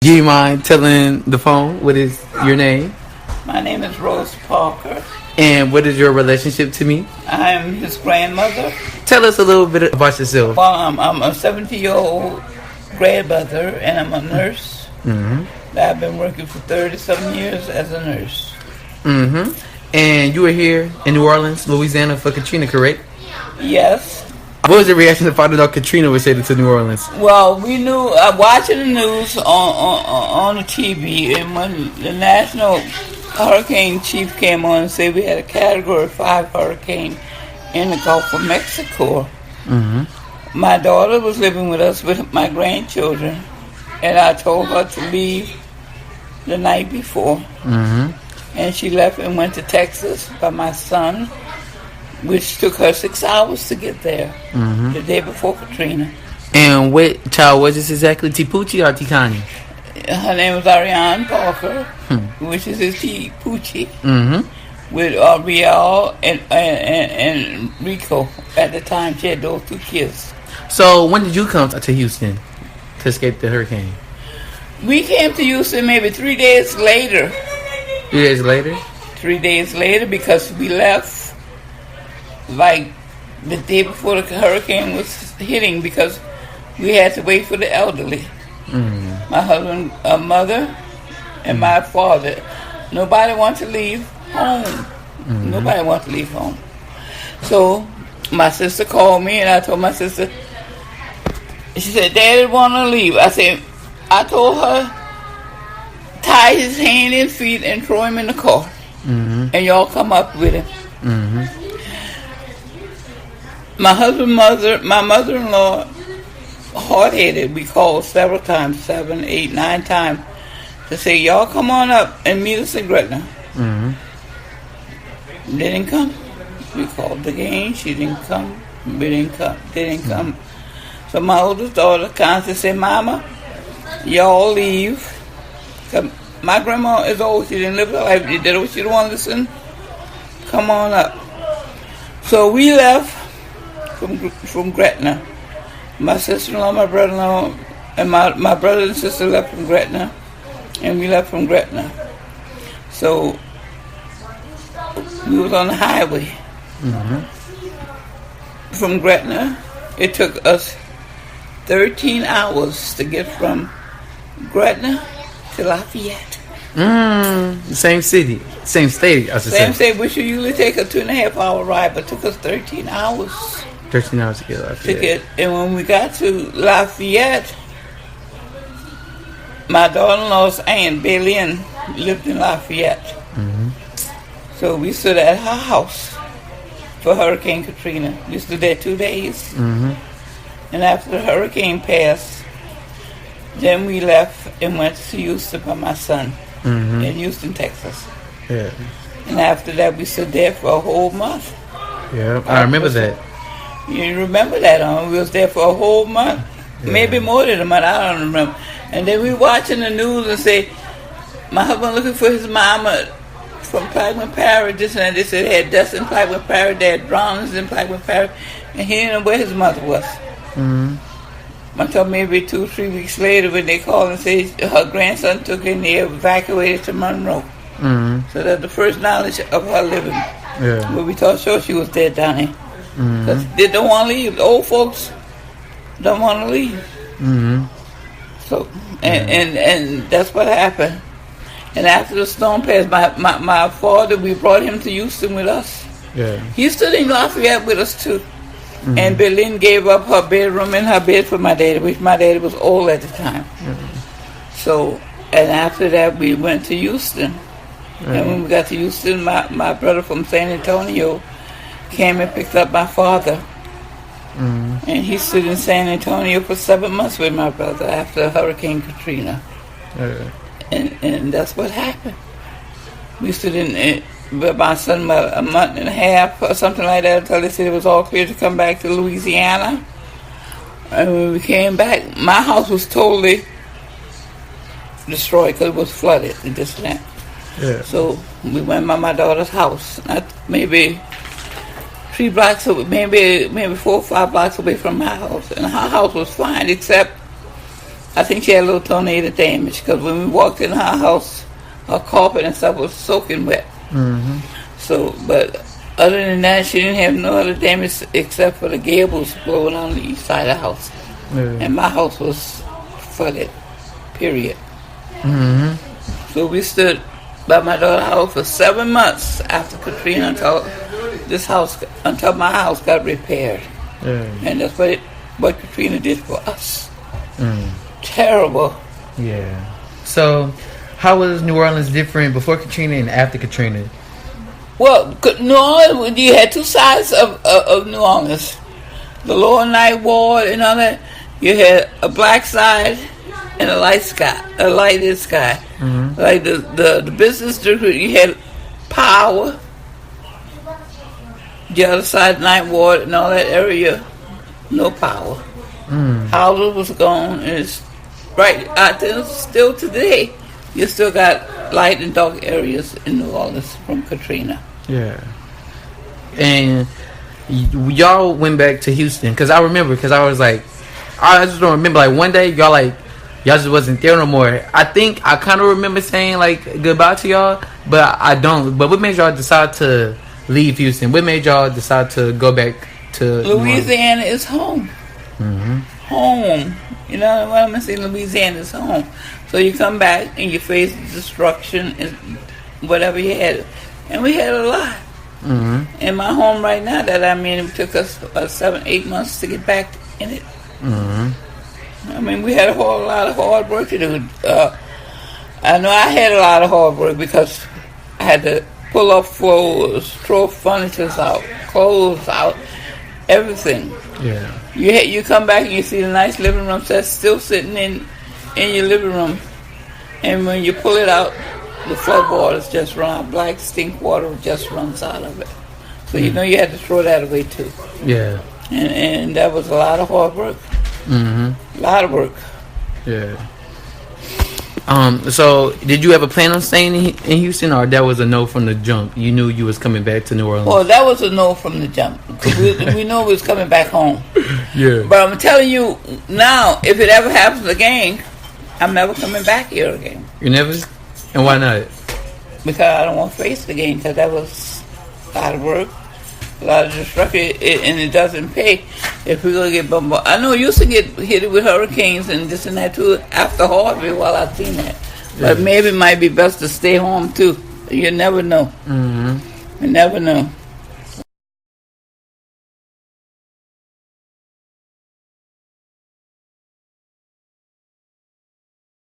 Do you mind telling the phone what is your name My name is Rose Parker. and what is your relationship to me? I am his grandmother. Tell us a little bit about yourself. Well, I'm a 70-year-old grandmother, and I'm a nurse. I've been working for 30-some years as a nurse. And you were here in New Orleans, Louisiana for Katrina, correct? Yes. What was the reaction to finding out Katrina was headed to New Orleans? Well, we knew, watching the news on the TV, and when the national hurricane chief came on and said we had a Category 5 hurricane in the Gulf of Mexico, my daughter was living with us with my grandchildren, and I told her to leave the night before. And she left and went to Texas by my son, which took her 6 hours to get there the day before Katrina. And what child was this exactly? Tipuchi or Tikani? Her name was Shearon Parker, which is his Tipuchi, with Rial and Rico. At the time, she had those two kids. So when did you come to Houston to escape the hurricane? We came to Houston maybe 3 days later. 3 days later? 3 days later, because we left like the day before the hurricane was hitting, because we had to wait for the elderly. My husband, mother, and my father. Nobody wanted to leave home. Nobody wanted to leave home. So my sister called me, and I told my sister. She said, "Daddy want to leave." I told her, tie his hand and feet and throw him in the car, and y'all come up with him. My my mother-in-law, hard-headed. We called several times, 7, 8, 9 times, to say, y'all come on up and meet us in Gretna. They didn't come. We called again. She didn't come. We didn't come. They didn't come. So my oldest daughter constantly said, "Mama, y'all leave." My grandma is old. She didn't live her life. She did what she didn't want to listen. Come on up. So we left from Gretna. My sister-in-law, my brother-in-law, and my brother and sister left from Gretna, and we left from Gretna. So we was on the highway. From Gretna, it took us 13 hours to get from Gretna to Lafayette. Same city, same state, I should say. Same state, which usually take a 2.5-hour ride, but took us 13 hours. 13 hours to get Lafayette. And when we got to Lafayette, my daughter-in-law's aunt, Bailyn, lived in Lafayette. So we stood at her house for Hurricane Katrina. We stood there 2 days. And after the hurricane passed, then we left and went to Houston by my son in Houston, Texas. Yeah. And after that, we stood there for a whole month. Yeah, I remember that. You remember that, huh? We was there for a whole month. Yeah. Maybe more than a month, I don't remember. And then we watching the news and say, my husband looking for his mama from Plaquemine Parish, this and that. They said they had deaths in Plaquemine Parish, they had drownings in Plaquemine Parish, and he didn't know where his mother was. Until maybe 2 or 3 weeks later, when they called and said her grandson took her and they evacuated to Monroe. So that's the first knowledge of her living. Yeah. But we thought sure she was dead down there. Because they don't want to leave. The old folks don't want to leave. So, and that's what happened. And after the storm passed, my father, we brought him to Houston with us. Yeah. He stood in Lafayette with us too. And Bailyn gave up her bedroom and her bed for my daddy, which my daddy was old at the time. So, and after that, we went to Houston. And when we got to Houston, my brother from San Antonio came and picked up my father. And he stood in San Antonio for 7 months with my brother after Hurricane Katrina. And that's what happened. We stood in with my son about a month and a half or something like that until they said it was all clear to come back to Louisiana. And when we came back, my house was totally destroyed because it was flooded and this and that. Yeah. So we went by my daughter's house, maybe 3 blocks away, maybe 4 or 5 blocks away from my house. And her house was fine, except I think she had a little tornado damage because when we walked in her house, her carpet and stuff was soaking wet. Mm-hmm. So, but other than that, she didn't have no other damage except for the gables blowing on the east side of the house. Yeah. And my house was flooded, period. Mm-hmm. So we stood by my daughter's house for 7 months after Katrina until my house got repaired. Yeah. And that's what Katrina did for us. Mm. Terrible. Yeah. So, how was New Orleans different before Katrina and after Katrina? Well, New Orleans, you had two sides of New Orleans. The lower Ninth Ward and all that. You had a black side and a lighted sky. Mm-hmm. Like the business district, you had power. The other side, Ninth Ward and all that area, no power. Mm. Houses was gone, and it's right out there still today. You still got light and dark areas in New Orleans from Katrina. Yeah. And y'all went back to Houston because I remember, because I was like, I just don't remember, like one day y'all just wasn't there no more. I think I kind of remember saying like goodbye to y'all, but I don't. But what made y'all decide to leave Houston? What made y'all decide to go back to Louisiana? Is home. Mm-hmm. Home. You know what I'm saying? Louisiana is home. So you come back and you face destruction and whatever you had. And we had a lot. Mm-hmm. In my home right now that I'm in, it took us 7-8 months to get back in it. Mm-hmm. I mean, we had a whole lot of hard work to do. I know I had a lot of hard work because I had to pull up floors, throw furniture out, clothes out, everything. Yeah. You come back and you see the nice living room that's still sitting in your living room, and when you pull it out, the floodwaters just run out. Black stink water just runs out of it. So you know you had to throw that away too. Yeah. And that was a lot of hard work. Mm-hmm. A lot of work. Yeah. So did you ever plan on staying in Houston, or that was a no from the jump? You knew you was coming back to New Orleans. Well, that was a no from the jump. We knew we was coming back home. Yeah. But I'm telling you now, if it ever happens again, I'm never coming back here again. You never? And why not? Because I don't want to face it again. Because that was a lot of work, a lot of destruction, and it doesn't pay if we're gonna get bombarded. I know you used to get hit with hurricanes and this and that too after Harvey. While I've seen that, but maybe it might be best to stay home too. You never know. Mm-hmm. You never know.